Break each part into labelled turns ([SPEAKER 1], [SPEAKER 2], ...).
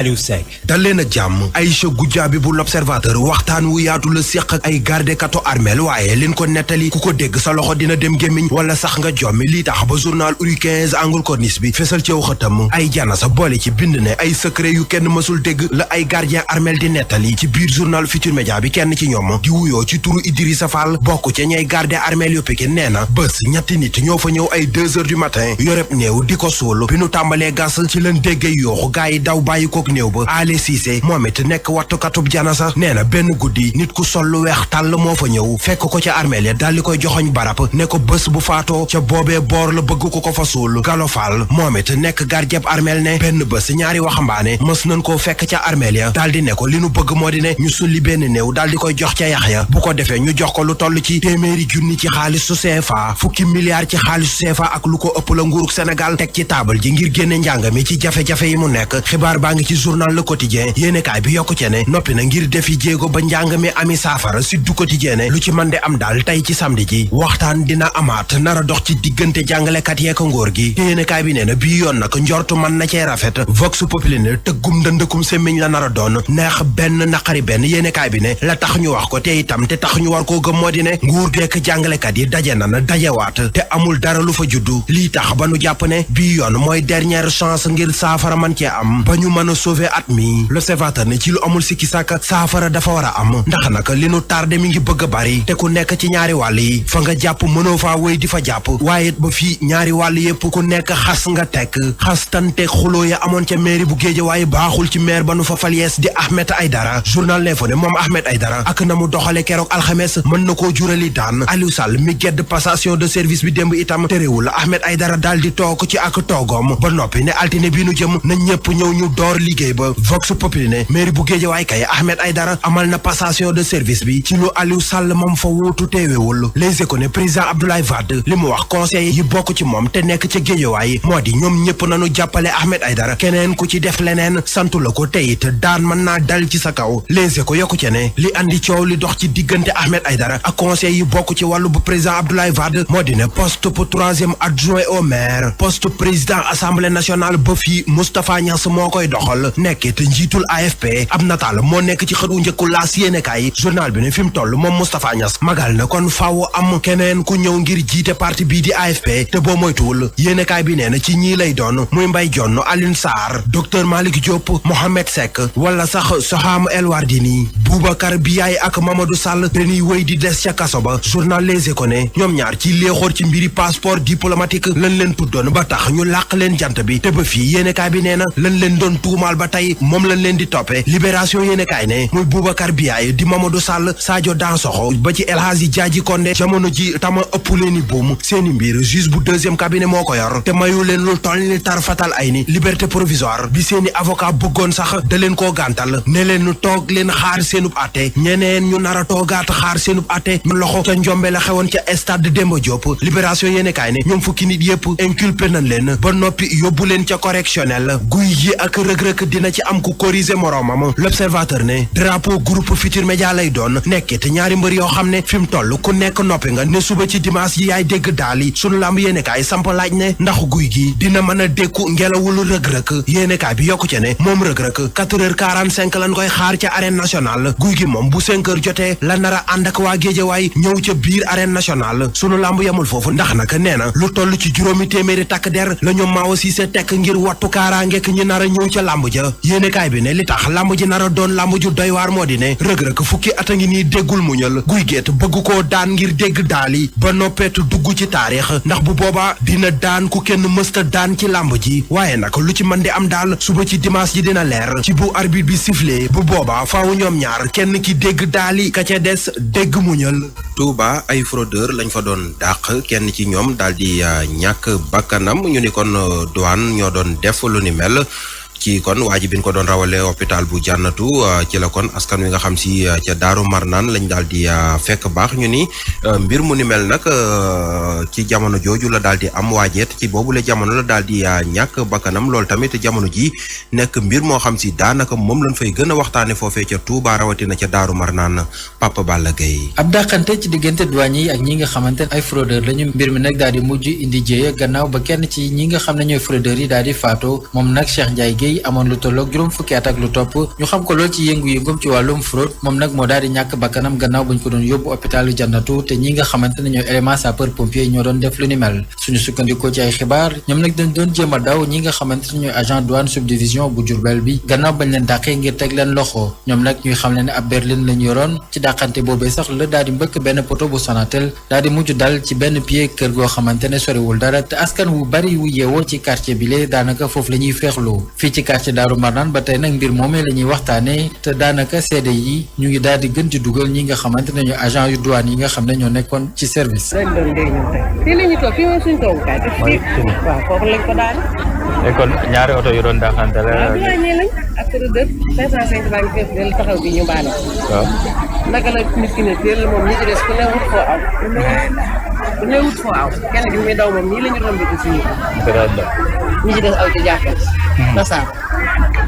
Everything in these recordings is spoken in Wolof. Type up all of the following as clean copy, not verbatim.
[SPEAKER 1] Aliou Seck
[SPEAKER 2] dal leen ak jàmm. Aïcha Goudiaby bu l'Observateur waxtaan wu yaatu la séq ak ay gardekatu armeel waaye liñ ko nettali ku ko dégg sa loxo dina dem gémmiñ wala sax nga jommi lii tax ba journal Uri 15 angle corniche bi fesal ci xëtam ay jana sa boole ci bind ne ay secret yu kenn mësul dégg la ay gardien armeel di nettali ci biir journal Futur Média bi kenn ci ñoom di wuyoo ci turu Idrissa Fall bokk ca ñay gardien armeel yu Pikine nee na bés ñetti nit ñoo fa ñëw ay 2 heures du matin yoreb néew di ko suul bi nu tàmbalee gas ci leen déggee yooxu gaa yi daw bàyyi kook néew ba Ale Cissé moom it nekk wattukatub jana sa nee na benn guddi nit ku sol lu weex tàll moo fa ñëw fekk ko ca armeel ya daal di koy joxoñ barab ne ko bés bu faatoo ca boobee boor la bëgg ko fa suul Gallo Fall moom it nekk gardien armeel ne benn bés ñaari waxambaane mës nañ koo fekk ca armeel ya daal di ne ko li nu bëgg moo di ne ñu sulli benn néew daal di koy jox ca yax ya bu ko defee ñu jox ko lu toll ci téeméeri junni ci xaalisu CFA fukki milliards ci xaalisu CFA ak lu ko ëpp la nguurug Sénégal teg ci taabal ji ngir génne njàng mi ci jafe-jafe yi mu nekk xibaar baa ngi ci journal Le Quotidien yéenekaay bi yokku ci ne noppi na ngir defi jéego ba njàng mi ami saafara Sud du Quotidien ne lu ci mën de am daal tey ci samedi ji waxtaan dina amaat nara dox ci diggante jàngalekat yeek ngóor gi te yéenekaay bi nee na bii yoon nag njortu mën na cee rafet Vox Populi ne tëggum ndëndëkum semmiñ la nara doon neex benn naqari benn yéenekaay bi ne la tax ñu wax ko te itam te tax ñu war koo gëm moo di ne nguur geek jàngalekat yi daje na dajewaat te amul dara lu fa juddu lii tax ba nu jàpp ne bii yoon mooy dernière chance ngir saafara man cee am ba ñu mën a sauver at mi L'Observateur ne ci lu amul sikki sàkk saafara dafa war a am ndax nag li nu tardé mi ngi bëgg a bari te ku nekk ci ñaari wàll yi fa nga jàpp mënoo faa wéy di fa jàpp waaye ba fii ñaari wàll yépp ku nekk xas nga tekk xastante xuloo ya amoon ca mairie bu Géeja waaye baaxul ci maire ba nu fa fal yees di Ahmed Aïdara journal L'Info ne moom Ahmed Aïdara ak na mu doxale keroog alxames mën na koo jurali daan Aliou Sall mi gedd passation de service bi démb itam terewul Ahmed Aïdara daal di toog ci ak toogoom ba noppi ne altine bi nu jëm na ñëpp ñëw ñu door liggéey ba Vox Populi ne mairie bu Géejawaay kay Ahmed Aïdara amal na passation de service bi ci lu Aliou Sall moom fa wuutu teewewul Les Échos ne président Abdoulaye Wade li mu wax conseil yi bokk ci moom te nekk ca Géejawaay moo di ñoom ñëpp nañu jàppale Ahmed Aïdara keneen ku ci def leneen santu la ko teyit daan mën naa dal ci sa kaw Les Échos yokku ci ne li andi coow li dox ci diggante Ahmed Aïdara ak conseil yi bokk ci wàllu bu président Abdoulaye Wade moo di ne poste pour 3e adjoint au maire poste président assemblée nationale ba fii Moustapha Niasse moo koy doxal nekkit njiitul AFP ab nataal moo nekk ci xët wu njëkku laas yéenekaay journal bi ne fi mu toll moom Moustapha Niasse magal na kon faaw am keneen ku ñëw ngir jiite parti bii di AFP te boo moytuwul yéenekaay bi nee na ci ñii lay doon muy Mbaye Dione Alioune Sarr docteur Malick Diop Mohamed Seck wala sax Soham El Wardini Boubacar Biaye ak Mamadou Sall dañuy wéy di des ca kaso ba journal Les Échos ne ñoom ñaar ci léexoor ci mbiri passeport diplomatique lañ leen tuddoon ba tax ñu làq leen jant bi te ba fii yéenekaay bi nee na lañ leen doon tuumaal ba tey moom lañ leen di toppee libération yéenekaay ne muy Boubacar Biaye di Mamadou Sall Sadio Dansokho ba ci El Hadji Diadji Condé jamono ji tama ëpp leen i buum seeni mbir juge bu 2e cabinet moo ko yor te mayu leen lu toll ni tar fatal ay ni liberté provisoire bi seeni avocat bëggoon sax da leen koo gàntal ne leen nu toog leen xaar seenub atte ñeneen ñu nar a toogaat xaar seenub atte ñu loxo ca njombe la xewoon ca stade Demba Diop libération yéenekaay ne ñoom fukki nit yépp inculpé nañ leen ba noppi yóbbu leen ca correctionnel guy yi ak rëg-rëg dina ci am ku corriger moroomam L'Observateur ne drapeau groupe Futur Média lay doon nekkit ñaari mbër yoo xam ne fi mu toll ku nekk noppi nga ne suba ci dimanche yi yaay dégg daal yi sunu lamb yéenekaay samp laaj ne ndax guy gi dina mën a dékku ngelawul rëg-rëg yéenekaay bi yokku ci ne moom rëg-rëg 4h45 lañ koy xaar ca arène nationale guy gi moom bu 5h jotee la nar a ànd ak waa Géejawaay ñëw ca biir arène nationale sunu lamb yamul foofu ndax nag nee na lu toll ci juróomi téeméeri takk der la ñoom Maawo Cissé tekk ngir wattu kaaraangeek ñi nar a ñëw ca lamb ja yéenekaay bi ne li tax lamb ji nar a doon lamb ju doy waar moo di ne rëg-rëg fukki at a ngi nii déggul muñal guy géet bëgg koo daan ngir dégg daali ba noppeetu dugg ci taarix ndax bu boobaa dina daan ku kenn mësta daan ci lamb ji waaye nag lu ci mën di am daal suba ci dimanche ji dina leer ci bu arbitre bi sifflé bu boobaa faawu ñoom ñaar kenn ki dégg daali ka ca des dégg muñal.
[SPEAKER 3] Touba ay fraudeur lañ fa doon dàq kenn ci ñoom daal di ñàkk bakkanam ñu ni kon douane ñoo doon def lu ni mel ci kon waa ji bi ñu ko doon rawale hôpital bu jànnatu ci la kon askan wi nga xam si ca Daaru Marnaan lañ daal di fekk baax ñu ni mbir mu ni mel nag ci jamono jooju la daal di am waajeet ci boobule jamono la daal di ñàkk bakkanam loolu tamit jamono ji nekk mbir moo xam si daanaka moom lañ fay gën a waxtaane foofee ca Touba rawatina ca Daaru Marnaan Papa Balla Gaye
[SPEAKER 4] ab dàqante ci diggante douane yi ak ñi nga xamante ne ay fraudeur lañu mbir mi nag daal di mujj indi jéeya gannaaw ba kenn ci ñi nga xam ne ñooy fraudeur yi daal di faatoo moom nag Cheikh Ndiaye Guèye Gueye amoon lu tolloog juróom fukki at ak lu topp ñu xam ko lool ci yëngu-yëngum ci wàllum fraude moom nag moo daal di ñàkk bakkanam gannaaw buñ ko doon yóbbu hôpitalu Jannatu te ñi nga xamante ne ñooy élément sapeur pompier ñoo doon def lu ni mel suñu sukkandikoo ci ay xibaar ñoom nag dañ doon jéem a daw ñi nga xamante ne ñooy agent douane subdivision bu Diourbel bi gannaaw bañ leen dàqee ngir teg leen loxo ñoom nag ñuy xam ne ab berline lañ yoroon ci dàqante boobee sax la daal di mbëkk benn poto bu Sonatel daal di mujj dal ci benn pied kër goo xamante ne soriwul dara te askan wu bari wu yeewoo ci quartier bi lee daanaka foofu la ñuy feexloo fii ci quartier Daaru Marnaan ba tey nag mbir moomee la ñuy waxtaanee te daanaka seede yi ñu ngi daal di gën di dugal ñi nga xamante ne ñooy agent yu douane yi nga xam ne ñoo nekkoon ci service.
[SPEAKER 1] fii la ñu toog fii mooy suñu toogukaay def fii waaw foofu lañ ko daal.
[SPEAKER 5] léegi kon ñaari oto yu doon daaxante la.
[SPEAKER 1] waaw bi wàññee lañ ak rëdd 505 baa ngi fees del taxaw bi ñu baale.
[SPEAKER 5] waaw
[SPEAKER 1] naka la nit ki ne teel moom ñi ci des ku ne wut foo aw. ku ne wut foo aw kenn gi muy daw moom nii la ñu rombee ko suñu. ñi ci des aw ci jàppal. tasaar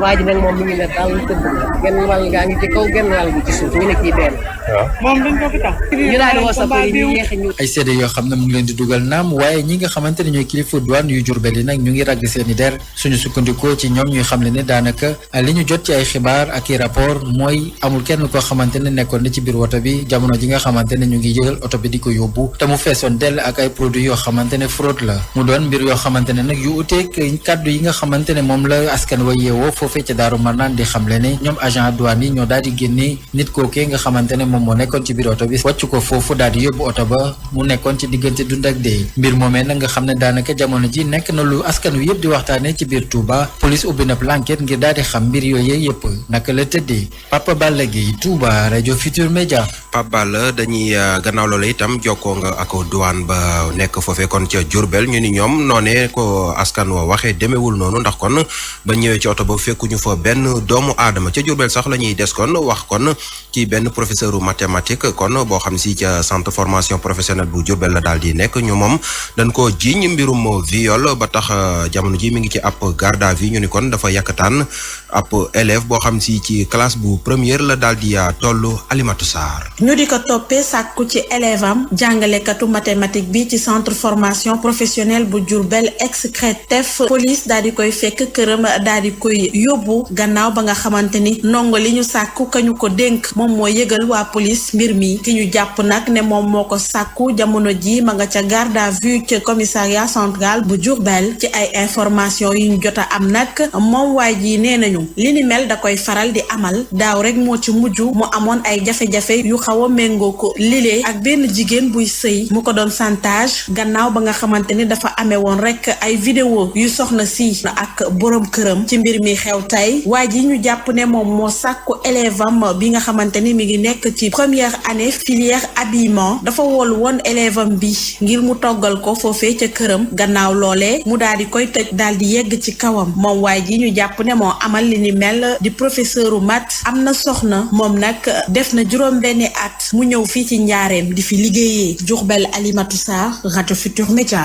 [SPEAKER 1] waa ji nag moom mi ngi ne daal tëdd na genn wàll gaa ngi ci kaw genn wàll bi ci suuf ñu ne kii benn.
[SPEAKER 5] waaw
[SPEAKER 1] moom dañ ko fi tax. ñu daal di woo sapeur yi ñu yéex ñu.
[SPEAKER 4] ay seede yoo xam ne mu ngi leen di dugal naam waaye ñi nga xamante ne ñooy kilifa douane yu Diourbel yi nag ñu ngi ragg seeni der suñu sukkandikoo ci ñoom ñuy xam ne daanaka li ñu jot ci ay xibaar ak i rapport mooy amul kenn koo xamante ne nekkoon na ci biir woto bi jamono ji nga xamante ne ñu ngi jël oto bi di ko yóbbu te mu feesoon dell ak ay produits yoo xamante ne fraude la mu doon mbir yoo xamante ne nag yu uteeg kàddu yi nga xamante ne moom la askan wa yeewoo foofee ca Daaru Marnaan di xamle ne ñoom agent douane yi ñoo daal di génne nit kookee nga xamante ne moom moo nekkoon ci biir oto bi wàcc ko foofu daal di yóbbu oto ba mu nekkoon ci diggante dund ak dee mbir moomee nag nga xam ne daanaka jamono ji nekk na lu askan wi yëpp di waxtaanee ci biir Touba police ubbi na l'enquête ngir daal di xam mbir yooyu yëpp naka la tëddee Papa Balla Gueye Touba rajo Futur Média.
[SPEAKER 3] Papa Balla dañuy gannaaw loolu itam jokkoo nga ak douane ba nekk foofee kon ca Diourbel ñu ni ñoom noonee ko askan wa waxee demeewul noonu ndax kon ba ñëwee ci oto ba fekkuñu fa benn doomu aadama ca Diourbel sax la ñuy des kon wax kon ci benn professeur mathématique kon boo xam si ca centre formation professionnelle bu Diourbel la daal di nekk ñu moom dañ ko jiiñ mbirum viol ba tax jamono ji mi ngi ci ab garde à vue ñu ni kon dafa yàkkataan ab élève boo xam si ci classe bu première la daal di tollu Alimatu Sarr
[SPEAKER 6] ñu di ko toppee sàkku ci élève am jàngalekatu mathématique bi ci centre formation professionnelle bu Diourbel ex-CRETEF police daal di koy fekk këram daal di koy yóbbu gannaaw ba nga xamante ni ndongo li ñu sàkku kañu ko dénk moom moo yëgal waa police mbir mi ki ñu jàpp nag ne moom moo ko sàkku jamono ji ma nga ca garde à vue ca commissariat central bu Diourbel ci ay information yu ñu jot a am nag moom waay ji nee nañu li ni mel da koy faral di amal daaw rek moo ci mujj mu amoon ay jafe-jafe yu xaw a méngoo ko lilee ak benn jigéen buy sëy mu ko doon chantage gannaaw ba nga xamante ni dafa amee woon rek ay vidéo yu soxna si ak borom këram ci mbir mi xew tey waa ji ñu jàpp ne moom moo sàkku élève am bi nga xamante ni mi ngi nekk ci première année filière habillement dafa woolu woon élève am bi ngir mu toggal ko foofee ca këram gannaaw loolee mu daal di koy tëj daal di yegg ci kawam moom waay ji ñu jàpp ne moo amal li ni mel di professeur u mat am na soxna moom nag def na juróom-benni at mu ñëw fii ci njaareem di fi liggéeyee Diourbel Alimatu Sarr rajo Futur Média.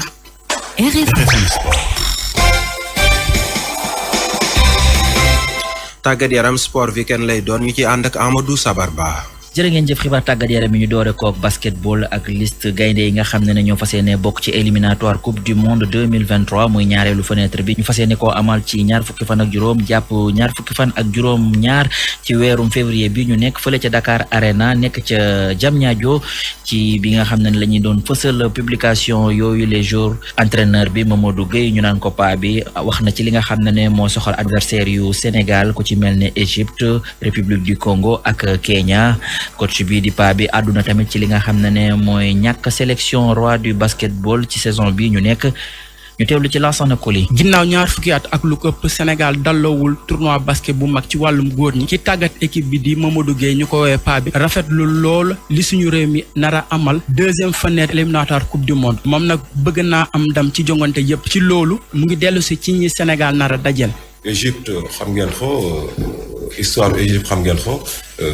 [SPEAKER 3] tàggat yaram sport weekend lay doon ñu ci ànd ak Amadou Sabar Ba.
[SPEAKER 7] jërë ngeen jëf xibaar tàggat yaram yi ñu doore kook basketball ak liste gaynde yi nga xam ne ñoo fas yéene bokk ci éliminatoire coupe du monde 2023 muy ñaareelu fenêtre bi ñu fas yéene koo amal ci ñaar fukki fan ak juróom jàpp ñaar fukki fan ak juróom ñaar ci weerum février bi ñu nekk fële ca Dakar Arena nekk ca Diamniadio ci bi nga xam ne la ñuy doon fësal publication yooyu les jours entraîneur bi Mamadou Gueye ñu naan ko paa bi wax na ci li nga xam ne moo soxal adversaire yu Sénégal ku ci mel ne Égypte République du Congo ak Kenya coach bi di paa bi àdduna tamit ci li nga xam ne mooy ñàkk sélection roi du basketball ci saison bi ñu nekk ñu teewlu ci Lansana Koli.
[SPEAKER 8] ginnaaw ñaar fukki at ak lu këpp Sénégal dalloowul tournoi basket bu mag ci wàllum góor ñi ci tàggat équipe bi di Mamadou Gueye ñu ko woowee paa bi rafetlu lool li suñu réew mi nara amal deuxième fenêtre éliminatoire coupe du monde moom nag bëgg naa am ndam ci jongante yépp ci loolu mu ngi dellu si ci ñi Sénégal nara dajel.
[SPEAKER 9] Égypte xam ngeen ko histoire Égypte xam ngeen ko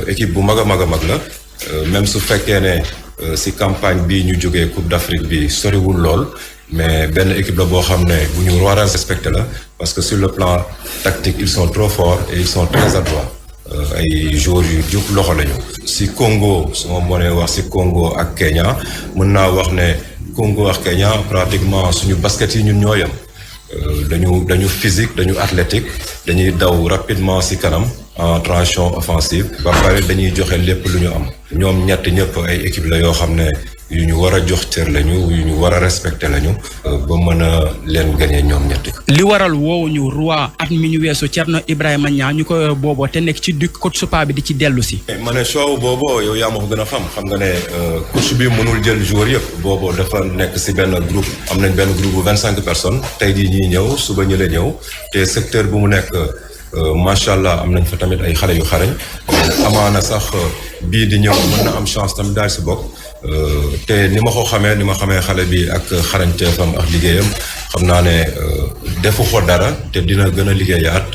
[SPEAKER 9] équipe bu mag a mag a mag la même su fekkee ne si campagne bi ñu jógee Coupe d'Afrique bi soriwul lool mais benn équipe la boo xam ne bu ñu war a respecter la parce que sur le plan tactique ils sont trop forts et ils sont très adroits ay joueurs yu jóg loxo lañu. si Congo su ma mënee wax si Congo ak Kenya mën naa wax ne Congo ak Kenya pratiquement suñu basket yi ñun ñoo yem dañu physique dañu athlétique dañuy daw rapidement ci kanam en transition offensive ba pare dañuy joxe lépp lu ñu am ñoom ñett ñëpp ay équipe la yoo xam ne yu ñu war a jox cër lañu yu ñu war a respecter lañu ba mën a leen gagner ñoom ñett.
[SPEAKER 8] li waral woowu ñu roi at mi ñu weesu Thierno Ibrahima Niang ñu ko booboo te nekk ci duk coach Supa bi di ci dellu si.
[SPEAKER 9] ma ne show booboo yow yaa ma ko gën a xam nga ne coach bi mënul jël joueur yëpp booboo dafa nekk ci benn groupe am nañ benn groupe bu 25 personnes tey jii ñuy ñëw suba ñu la ñëw te secteur bu mu nekk. macha allah am nañ fa tamit ay xale yu xarañ amaana sax bii di ñëw mën na am chance tamit daal si bokk te ni ma xamee xale bi ak xarañteefam ak liggéeyam xam naa ne defu ko dara te dina gën a liggéeyaat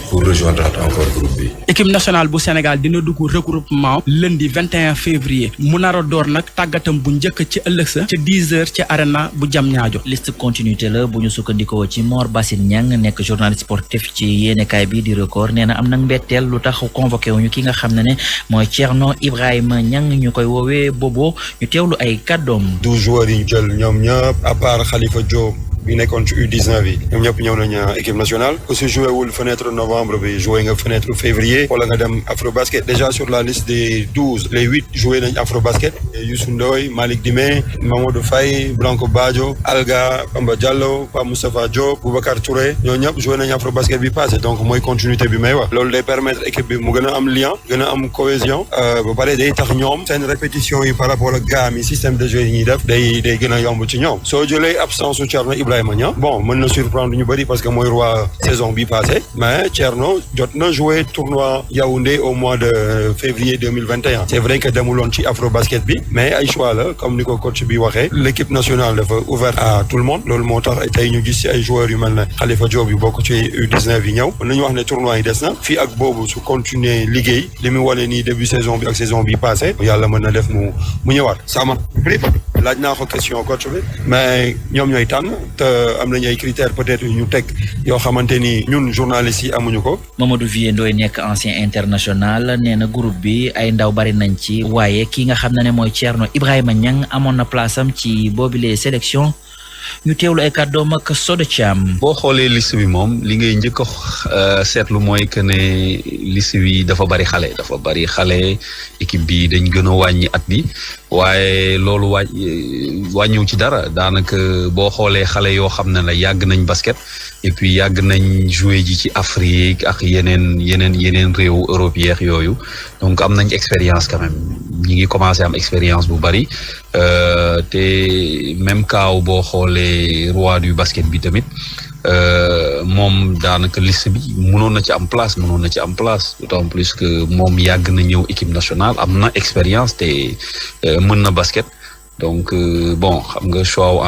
[SPEAKER 9] pour rejoindre encore groupe bi.
[SPEAKER 8] équipe nationale bu Sénégal dina dugg regroupement lundi 21 février mu nar a door nag tàggatam bu njëkk ci ëllëg sa ca 10h ci arena bu Diamniadio.
[SPEAKER 7] liste continuité la bu ñu sukkandikoo ci Mor Bassine Niang nekk journaliste sportif ci yéenekaay bi di record nee na am nag mbetteel lu tax convoqué wuñu ki nga xam ne mooy Thierno Ibrahima Niang ñu koy woowee Bobo ñu teewlu ay kàddoom.
[SPEAKER 10] 12 joueurs yi ñu jël ñoom ñëpp à part Khalifa Diop bi nekkoon ci U19 yi ñoom ñëpp ñëw nañu équipe nationale ku si joué wul fenêtre novembre bi joué nga fenêtre février wala nga dem Afrobasket déjà sur la liste des 12 les 8 joué nañ Afrobasket Youssou Ndoye Malick Dimé Mamadou Faye Blanco Badio Alga Bamba Diallo Pape Moustapha Diop Boubacar Touré ñoo ñëpp joué nañ Afrobasket bi passé donc mooy continuité bi may wax loolu day permettre équipe bi mu gën a am lien gën a am cohésion ba pare day tax ñoom seen répétition yi par rapport ak gaam yi système de jeu yi ñuy def day gën a yomb ci ñoom soo jëlee absence su Thierno Ibrahima Niang bon mën na surprendre ñu bëri parce que mooy roi saison bi passé mais Thierno jot na jouer tournoi Yaoundé au mois de février 2021 c'est vrai que demuloon ci Afrobasket bi mais ay choix la comme ni ko coach bi waxee l'équipe nationale dafa ouverte à tout le monde loolu moo tax tey ñu gis ci ay joueurs yu mel ne Khalifa Diop yu bokk ci U19 yi ñëw mën nañu wax ne tournoi yi des na fii ak boobu su continuer liggéey li mu wane nii début saison bi ak saison bi passé yàlla mën na def mu ñëwaat sama laaj naa ko question coach bi mais ñoom ñooy tànn te am nañu ay critères peut-être yu ñu teg yoo xamante ni ñun journalistes yi amuñu ko.
[SPEAKER 7] Mamadou Vieux Ndoye nekk ancien international nee na groupe bi ay ndaw bari nañ ci waaye ki nga xam ne mooy Thierno Ibrahima Niang amoon na place am ci boobile sélection ñu teewlu ay kàddoom ak Soda Thiam.
[SPEAKER 11] boo xoolee liste bi moom li ngay njëkk a seetlu mooy que ne liste bi dafa bari xale équipe bi dañ gën a wàññi at bi waaye loolu wàññiw ci dara daanaka boo xoolee xale yoo xam ne la yàgg nañ basket et puis yàgg nañ jouer ji ci Afrique ak yeneen réew européen yooyu donc am nañ expérience quand même ñi ngi commencé am expérience bu bari te même kaaw boo xoolee roi du basket bi tamit moom daanaka liste bi mënoon na ci am place d'autant plus que moom yàgg na ñëw équipe nationale am na expérience te mën na basket donc bon xam nga choix wu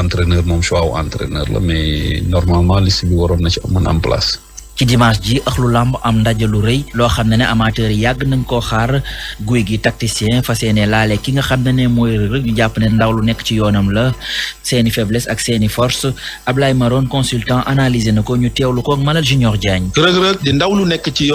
[SPEAKER 11] entraîneur la mais normalement liste bi waroon na ci mën am place.
[SPEAKER 7] ci dimanche ji axlu làmb am ndaje lu rëy loo xam ne amateur yi yàgg nañ koo xaar guy gi tacticien fas yéene laale ki nga xam ne mooy Reug Reug ñu jàpp ne ndaw lu nekk ci yoonam la seeni faiblesse ak seeni force Ablaye Maron consultant analysé na ko ñu teewlu ko ak Malal Junior Diagne.
[SPEAKER 12] Reug Reug di ndaw lu nekk ci